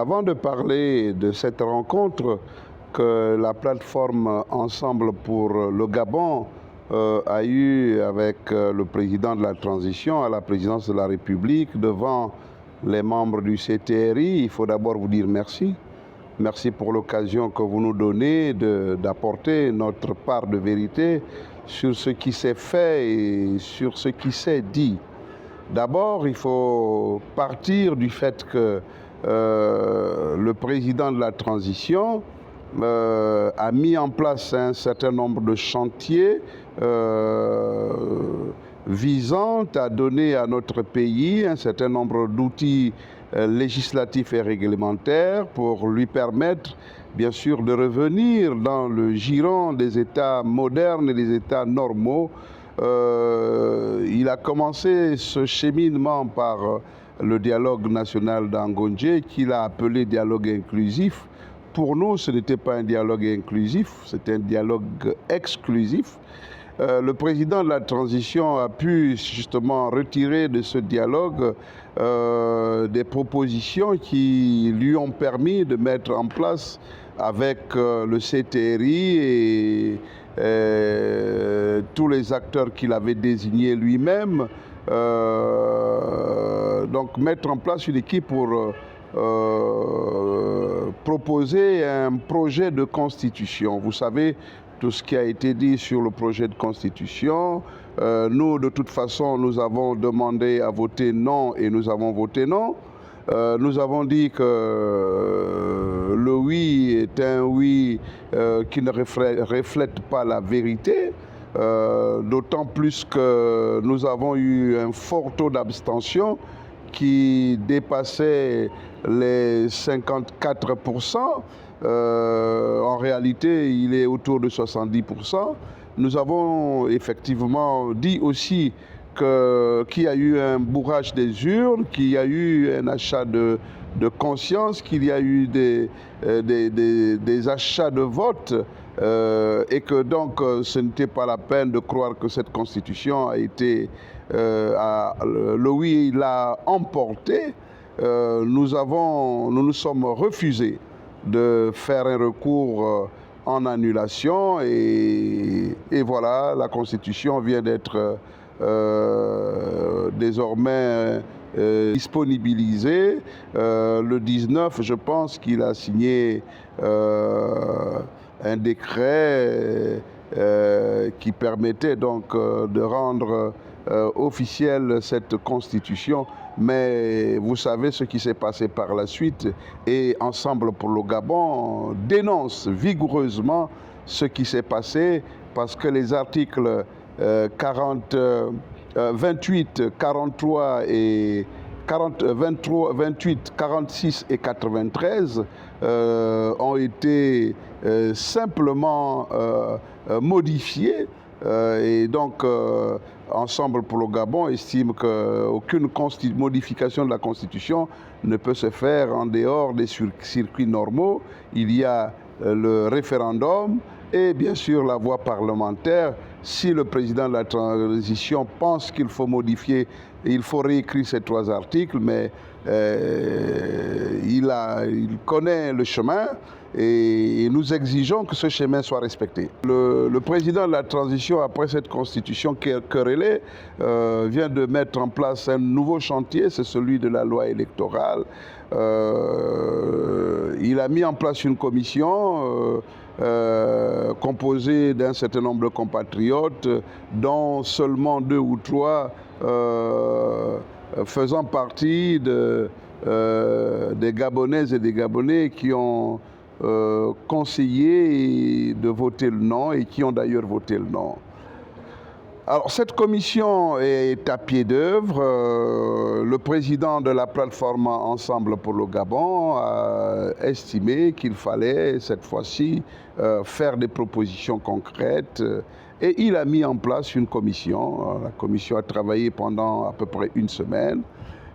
Avant de parler de cette rencontre que la plateforme Ensemble pour le Gabon a eue avec le président de la transition à la présidence de la République devant les membres du CTRI, il faut d'abord vous dire merci. Merci pour l'occasion que vous nous donnez d'apporter notre part de vérité sur ce qui s'est fait et sur ce qui s'est dit. D'abord, il faut partir du fait que le président de la transition a mis en place un certain nombre de chantiers visant à donner à notre pays un certain nombre d'outils législatifs et réglementaires pour lui permettre, bien sûr, de revenir dans le giron des États modernes et des États normaux. Il a commencé ce cheminement par le dialogue national d'Angondjé, qu'il a appelé dialogue inclusif. Pour nous, ce n'était pas un dialogue inclusif, c'était un dialogue exclusif. Le président de la transition a pu justement retirer de ce dialogue des propositions qui lui ont permis de mettre en place avec le CTRI et tous les acteurs qu'il avait désignés lui-même, donc mettre en place une équipe pour proposer un projet de constitution. Vous savez, tout ce qui a été dit sur le projet de constitution, nous, de toute façon, nous avons demandé à voter non et nous avons voté non. Nous avons dit que le oui est un oui qui ne reflète pas la vérité, d'autant plus que nous avons eu un fort taux d'abstention qui dépassait les 54%. En réalité, il est autour de 70%. Nous avons effectivement dit aussi qu'il y a eu un bourrage des urnes, qu'il y a eu un achat de conscience, qu'il y a eu des achats de vote et que donc ce n'était pas la peine de croire que cette constitution a été... le oui l'a emporté. Nous nous sommes refusés de faire un recours en annulation et voilà, la Constitution vient d'être désormais disponibilisée. Le 19, je pense qu'il a signé un décret qui permettait donc de rendre officielle cette constitution, mais vous savez ce qui s'est passé par la suite et Ensemble pour le Gabon dénonce vigoureusement ce qui s'est passé parce que les articles 28, 43 et 23, 28, 46 et 93 ont été simplement modifiés et donc Ensemble pour le Gabon estime qu'aucune modification de la Constitution ne peut se faire en dehors des circuits normaux. Il y a le référendum et bien sûr la voie parlementaire. Si le président de la transition pense qu'il faut modifier, il faut réécrire ces 3 articles, mais il connaît le chemin et nous exigeons que ce chemin soit respecté. Le président de la transition, après cette constitution querellée, vient de mettre en place un nouveau chantier, c'est celui de la loi électorale. Il a mis en place une commission composée d'un certain nombre de compatriotes, dont seulement 2 ou 3 faisant partie des Gabonaises et des Gabonais qui ont conseillé de voter le non et qui ont d'ailleurs voté le non. Alors cette commission est à pied d'œuvre. Le président de la plateforme Ensemble pour le Gabon a estimé qu'il fallait cette fois-ci faire des propositions concrètes et il a mis en place une commission. La commission a travaillé pendant à peu près 1 semaine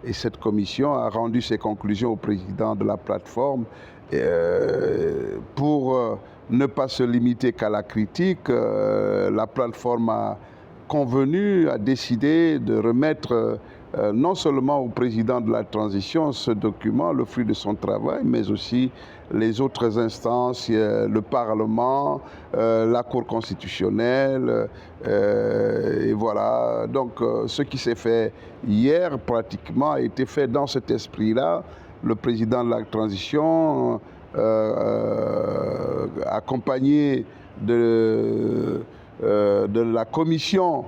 et cette commission a rendu ses conclusions au président de la plateforme pour ne pas se limiter qu'à la critique. La plateforme a convenu, a décidé de remettre non seulement au président de la transition ce document, le fruit de son travail, mais aussi les autres instances, le Parlement, la Cour constitutionnelle, et voilà. Donc ce qui s'est fait hier pratiquement a été fait dans cet esprit-là. Le président de la transition, accompagné de la commission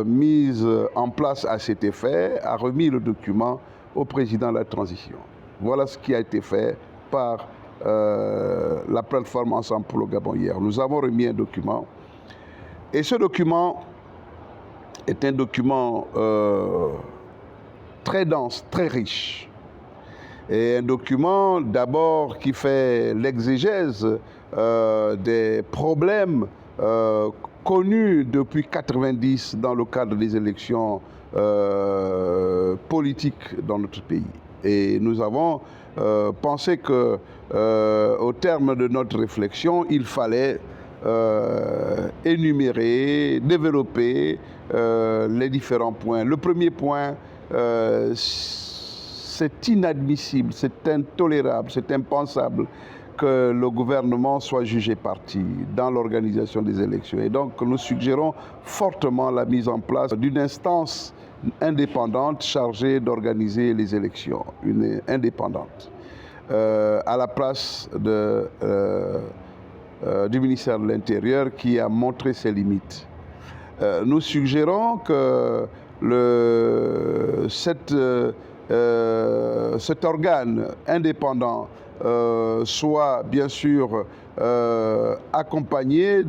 mise en place à cet effet, a remis le document au président de la transition. Voilà ce qui a été fait par la plateforme Ensemble pour le Gabon hier. Nous avons remis un document et ce document est un document très dense, très riche. Et un document d'abord qui fait l'exégèse des problèmes connus depuis 1990 dans le cadre des élections politiques dans notre pays. Et nous avons pensé que, au terme de notre réflexion, il fallait énumérer, développer les différents points. Le premier point, c'est inadmissible, c'est intolérable, c'est impensable que le gouvernement soit jugé parti dans l'organisation des élections. Et donc, nous suggérons fortement la mise en place d'une instance indépendante chargée d'organiser les élections, une indépendante, à la place du ministère de l'Intérieur qui a montré ses limites. Nous suggérons que cet organe indépendant soit bien sûr accompagné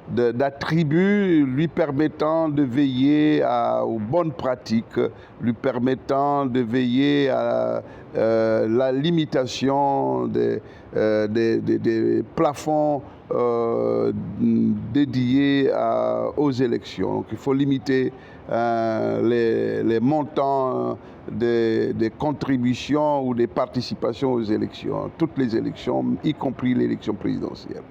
d'attributs lui permettant de veiller aux bonnes pratiques, lui permettant de veiller à la limitation des plafonds dédiés aux élections. Donc, il faut limiter les montants des contributions ou des participations aux élections, toutes les élections, y compris l'élection présidentielle.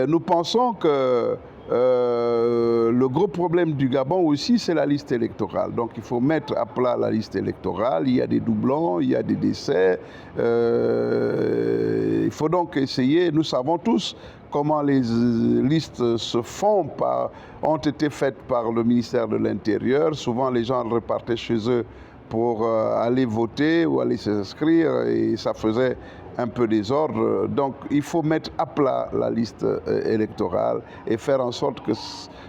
Nous pensons que le gros problème du Gabon aussi, c'est la liste électorale. Donc il faut mettre à plat la liste électorale. Il y a des doublons, il y a des décès. Il faut donc essayer, nous savons tous comment les listes ont été faites par le ministère de l'Intérieur. Souvent les gens repartaient chez eux pour aller voter ou aller s'inscrire et ça faisait un peu désordre. Donc il faut mettre à plat la liste électorale et faire en sorte que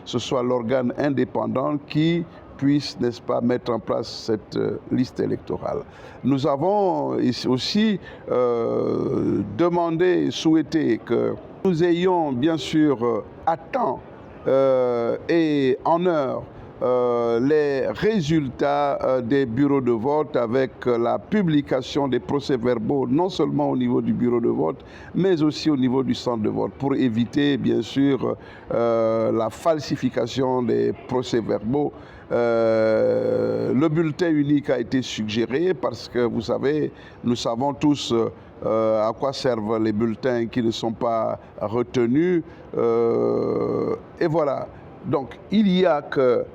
ce soit l'organe indépendant qui puisse, n'est-ce pas, mettre en place cette liste électorale. Nous avons aussi demandé et souhaité que nous ayons bien sûr à temps et en heure les résultats des bureaux de vote avec la publication des procès-verbaux, non seulement au niveau du bureau de vote, mais aussi au niveau du centre de vote, pour éviter, bien sûr, la falsification des procès-verbaux. Le bulletin unique a été suggéré parce que, vous savez, nous savons tous à quoi servent les bulletins qui ne sont pas retenus. Et voilà. Donc, il y a que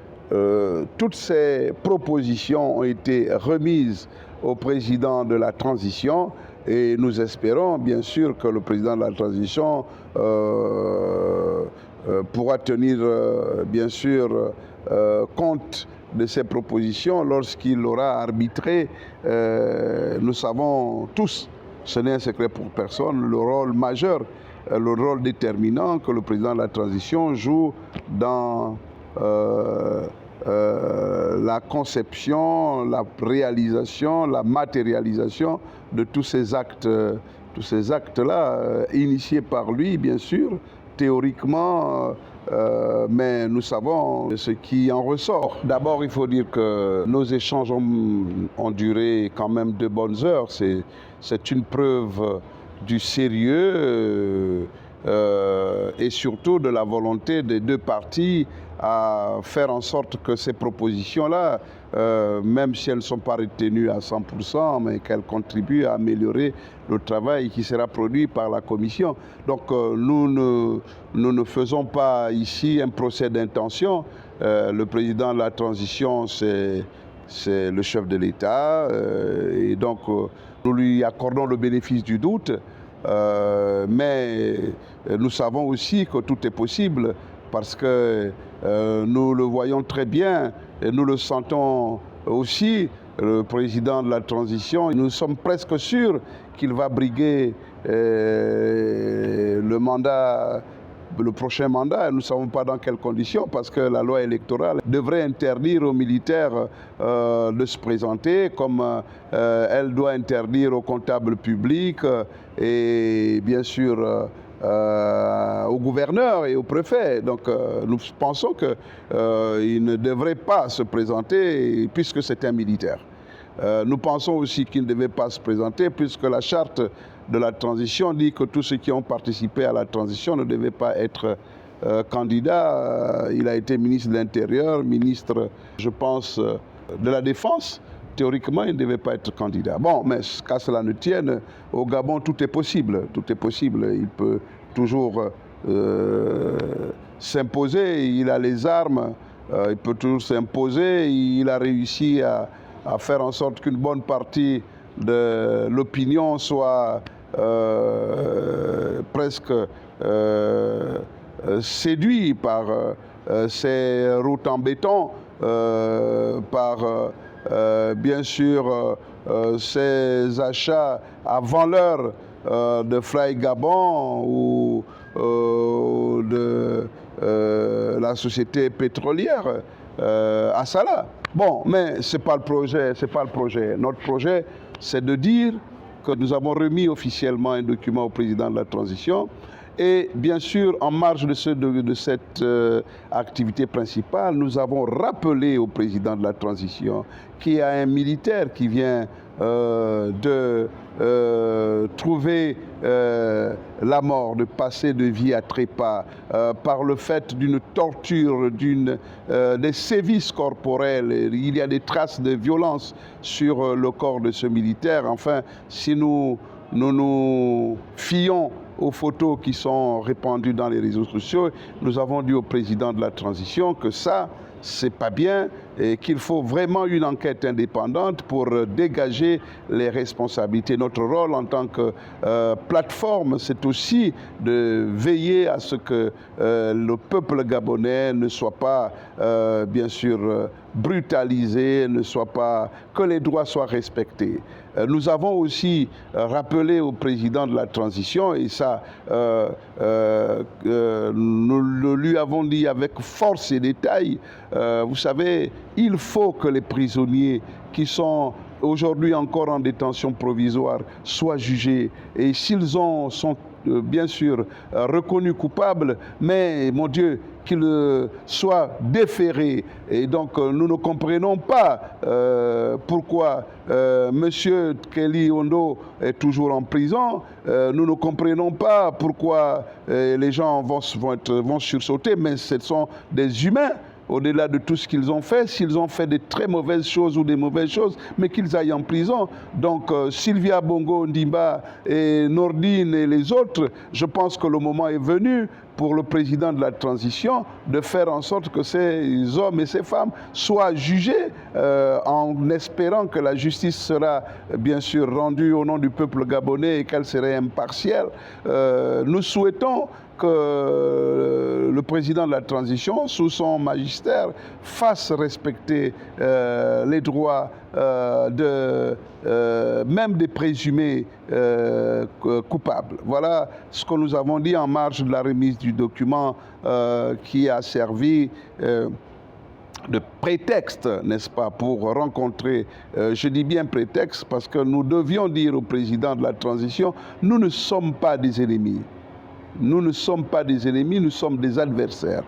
toutes ces propositions ont été remises au président de la transition et nous espérons bien sûr que le président de la transition pourra tenir bien sûr compte de ces propositions lorsqu'il aura arbitré. Nous savons tous, ce n'est un secret pour personne, le rôle majeur, le rôle déterminant que le président de la transition joue dans la conception, la réalisation, la matérialisation de tous ces actes-là, initiés par lui, bien sûr, théoriquement, mais nous savons ce qui en ressort. D'abord, il faut dire que nos échanges ont duré quand même de bonnes heures. C'est une preuve du sérieux et surtout de la volonté des deux parties à faire en sorte que ces propositions-là, même si elles ne sont pas retenues à 100%, mais qu'elles contribuent à améliorer le travail qui sera produit par la Commission. Donc nous ne faisons pas ici un procès d'intention. Le président de la transition s'est c'est le chef de l'État, et donc nous lui accordons le bénéfice du doute, mais nous savons aussi que tout est possible parce que nous le voyons très bien et nous le sentons aussi. Le président de la transition, nous sommes presque sûrs qu'il va briguer le prochain mandat. Nous ne savons pas dans quelles conditions, parce que la loi électorale devrait interdire aux militaires de se présenter, comme elle doit interdire aux comptables publics et bien sûr au gouverneur et au préfet. Donc nous pensons qu'il ne devrait pas se présenter puisque c'est un militaire. Nous pensons aussi qu'il ne devait pas se présenter puisque la charte de la transition dit que tous ceux qui ont participé à la transition ne devaient pas être candidats. Il a été ministre de l'Intérieur, ministre, je pense, de la Défense. Théoriquement, il ne devait pas être candidat. Bon, mais qu'à cela ne tienne, au Gabon, tout est possible. Tout est possible. Il peut toujours s'imposer. Il a les armes. Il peut toujours s'imposer. Il a réussi à faire en sorte qu'une bonne partie de l'opinion soit presque séduit par ces routes en béton, par bien sûr ces achats avant l'heure de Fly Gabon ou de la société pétrolière Assala. Bon, mais ce n'est pas le projet, c'est pas le projet. Notre projet, c'est de dire que nous avons remis officiellement un document au président de la transition. Et bien sûr, en marge de cette activité principale, nous avons rappelé au président de la transition qu'il y a un militaire qui vient de trouver la mort, de passer de vie à trépas par le fait d'une torture, des sévices corporels. Il y a des traces de violence sur le corps de ce militaire. Enfin, si nous fions aux photos qui sont répandues dans les réseaux sociaux, nous avons dit au président de la transition que ça, c'est pas bien et qu'il faut vraiment une enquête indépendante pour dégager les responsabilités. Notre rôle en tant que plateforme, c'est aussi de veiller à ce que le peuple gabonais ne soit pas, bien sûr, brutalisé, que les droits soient respectés. Nous avons aussi rappelé au président de la transition, et ça, nous lui avons dit avec force et détail, vous savez, il faut que les prisonniers qui sont aujourd'hui encore en détention provisoire soient jugés. Et s'ils sont bien sûr reconnus coupables, mais mon Dieu, qu'ils soient déférés. Et donc nous ne comprenons pas pourquoi M. Kelly Ondo est toujours en prison. Nous ne comprenons pas pourquoi les gens vont sursauter, mais ce sont des humains. Au-delà de tout ce qu'ils ont fait, s'ils ont fait de très mauvaises choses ou des mauvaises choses, mais qu'ils aillent en prison. Donc Sylvia Bongo Ndimba et Nordine et les autres, je pense que le moment est venu pour le président de la transition de faire en sorte que ces hommes et ces femmes soient jugés en espérant que la justice sera bien sûr rendue au nom du peuple gabonais et qu'elle serait impartielle. Nous souhaitons que le président de la transition, sous son magistère, fasse respecter les droits même des présumés coupables. Voilà ce que nous avons dit en marge de la remise du document qui a servi de prétexte, n'est-ce pas, pour rencontrer, je dis bien prétexte, parce que nous devions dire au président de la transition, nous ne sommes pas des ennemis. Nous ne sommes pas des ennemis, nous sommes des adversaires.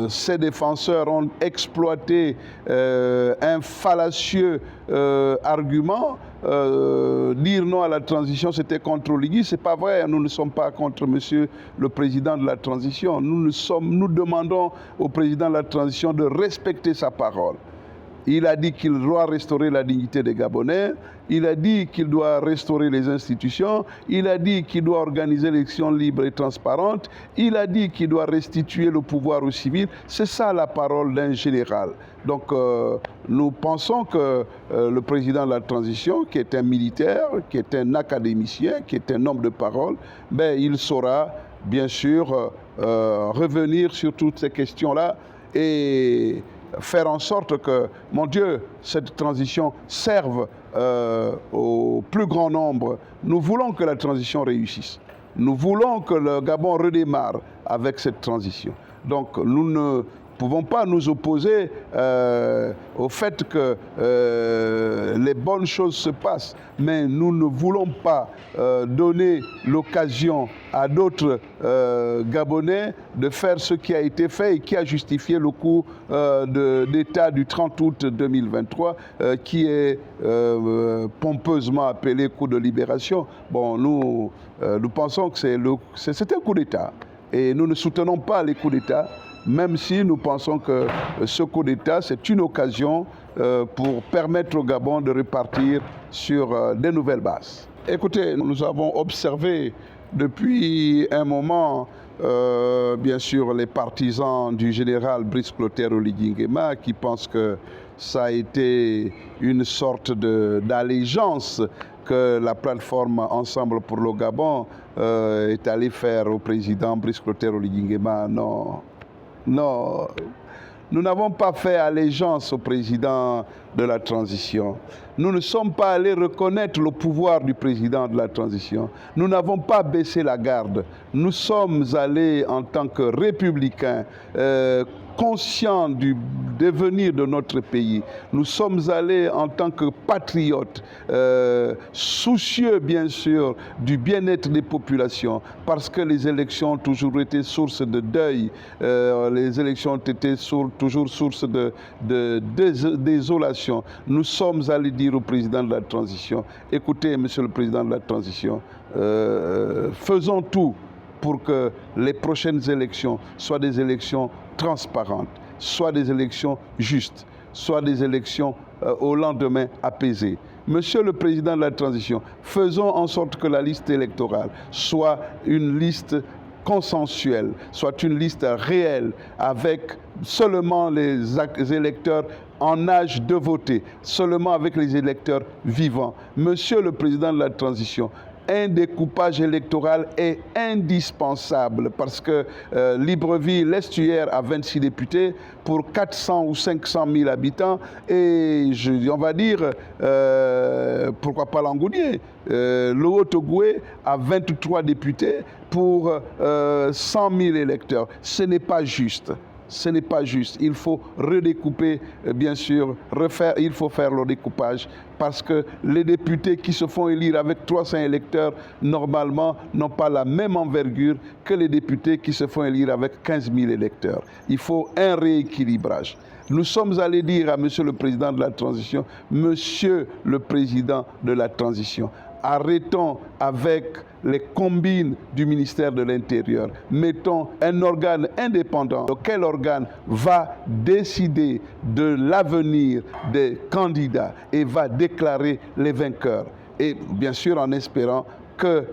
Ces défenseurs ont exploité un fallacieux argument. Dire non à la transition, c'était contre l'Oligui. Ce n'est pas vrai, nous ne sommes pas contre monsieur le président de la transition. Nous demandons au président de la transition de respecter sa parole. Il a dit qu'il doit restaurer la dignité des Gabonais. Il a dit qu'il doit restaurer les institutions. Il a dit qu'il doit organiser l'élection libre et transparente. Il a dit qu'il doit restituer le pouvoir aux civils. C'est ça la parole d'un général. Donc nous pensons que le président de la transition, qui est un militaire, qui est un académicien, qui est un homme de parole, ben, il saura bien sûr revenir sur toutes ces questions-là et faire en sorte que, mon Dieu, cette transition serve au plus grand nombre. Nous voulons que la transition réussisse. Nous voulons que le Gabon redémarre avec cette transition. Donc nous ne pouvons pas nous opposer au fait que les bonnes choses se passent, mais nous ne voulons pas donner l'occasion à d'autres Gabonais de faire ce qui a été fait et qui a justifié le coup d'État du 30 août 2023, qui est pompeusement appelé coup de libération. Bon, nous pensons que c'est un coup d'État et nous ne soutenons pas les coups d'État, même si nous pensons que ce coup d'État, c'est une occasion pour permettre au Gabon de repartir sur des nouvelles bases. Écoutez, nous avons observé depuis un moment, bien sûr, les partisans du général Brice Clotaire Oligui Nguema qui pensent que ça a été une sorte d'allégeance que la plateforme Ensemble pour le Gabon est allée faire au président Brice Clotaire Oligui Nguema. Non. Non, nous n'avons pas fait allégeance au président de la transition. Nous ne sommes pas allés reconnaître le pouvoir du président de la transition. Nous n'avons pas baissé la garde. Nous sommes allés en tant que républicains, conscients du devenir de notre pays. Nous sommes allés en tant que patriotes, soucieux bien sûr du bien-être des populations, parce que les élections ont toujours été source de deuil, les élections ont été toujours source de désolation. Nous sommes allés dire au président de la transition, écoutez, monsieur le président de la transition, faisons tout pour que les prochaines élections soient des élections transparentes, soient des élections justes, soient des élections au lendemain apaisées. Monsieur le président de la transition, faisons en sorte que la liste électorale soit une liste consensuelle, soit une liste réelle avec seulement les électeurs en âge de voter, seulement avec les électeurs vivants. Monsieur le président de la transition, un découpage électoral est indispensable parce que Libreville, l'Estuaire a 26 députés pour 400 ou 500 000 habitants et on va dire, pourquoi pas Langounier, le Haut-Ogooué a 23 députés pour 100 000 électeurs. Ce n'est pas juste. Ce n'est pas juste. Il faut redécouper, bien sûr, il faut faire le découpage parce que les députés qui se font élire avec 300 électeurs, normalement, n'ont pas la même envergure que les députés qui se font élire avec 15 000 électeurs. Il faut un rééquilibrage. Nous sommes allés dire à Monsieur le Président de la Transition, Monsieur le Président de la Transition, arrêtons avec les combines du ministère de l'Intérieur. Mettons un organe indépendant. Quel organe va décider de l'avenir des candidats et va déclarer les vainqueurs. Et bien sûr en espérant que,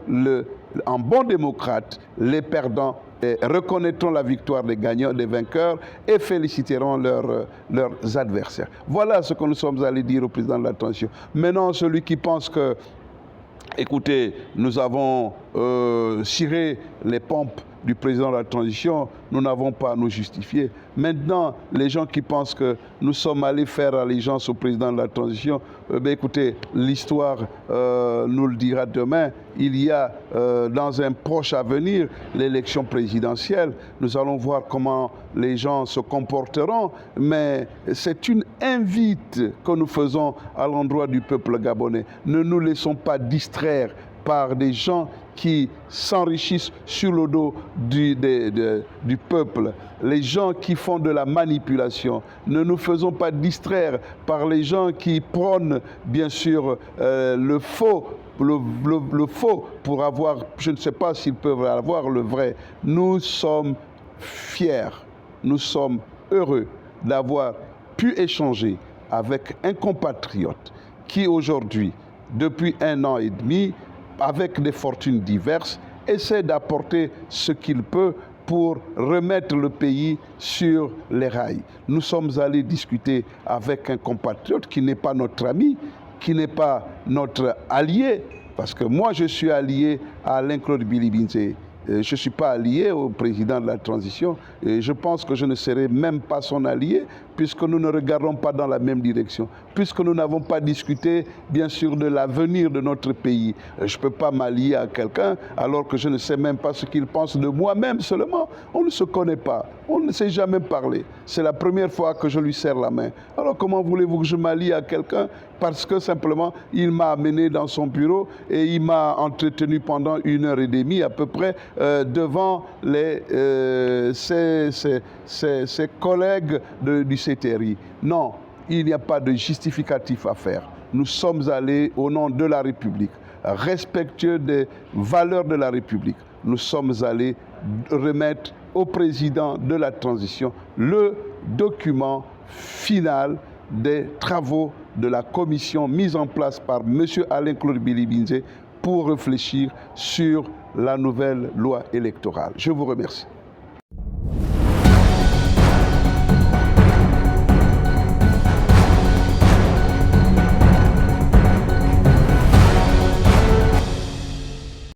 en bon démocrate, les perdants reconnaîtront la victoire des gagnants, des vainqueurs et féliciteront leurs adversaires. Voilà ce que nous sommes allés dire au président de la transition. Maintenant, celui qui pense que, écoutez, nous avons ciré les pompes du président de la transition, nous n'avons pas à nous justifier. Maintenant, les gens qui pensent que nous sommes allés faire allégeance au président de la transition, écoutez, l'histoire nous le dira demain. Il y a dans un proche avenir l'élection présidentielle. Nous allons voir comment les gens se comporteront, mais c'est une invite que nous faisons à l'endroit du peuple gabonais. Ne nous laissons pas distraire par des gens qui s'enrichissent sur le dos du peuple, les gens qui font de la manipulation. Ne nous faisons pas distraire par les gens qui prônent, bien sûr, le faux pour avoir, je ne sais pas s'ils peuvent avoir le vrai. Nous sommes fiers, nous sommes heureux d'avoir pu échanger avec un compatriote qui aujourd'hui, depuis 1 an et demi, avec des fortunes diverses, essaie d'apporter ce qu'il peut pour remettre le pays sur les rails. Nous sommes allés discuter avec un compatriote qui n'est pas notre ami, qui n'est pas notre allié, parce que moi je suis allié à Alain-Claude Bilibinze. Je ne suis pas allié au président de la transition et je pense que je ne serai même pas son allié puisque nous ne regardons pas dans la même direction, puisque nous n'avons pas discuté bien sûr de l'avenir de notre pays. Je ne peux pas m'allier à quelqu'un alors que je ne sais même pas ce qu'il pense de moi-même seulement. On ne se connaît pas, on ne s'est jamais parlé. C'est la première fois que je lui serre la main. Alors comment voulez-vous que je m'allie à quelqu'un parce que simplement il m'a amené dans son bureau et il m'a entretenu pendant 1h30 à peu près devant ses collègues du CTRI. Non, il n'y a pas de justificatif à faire. Nous sommes allés au nom de la République, respectueux des valeurs de la République. Nous sommes allés remettre au président de la transition le document final des travaux de la commission mise en place par M. Alain-Claude Bilibinze pour réfléchir sur la nouvelle loi électorale. Je vous remercie.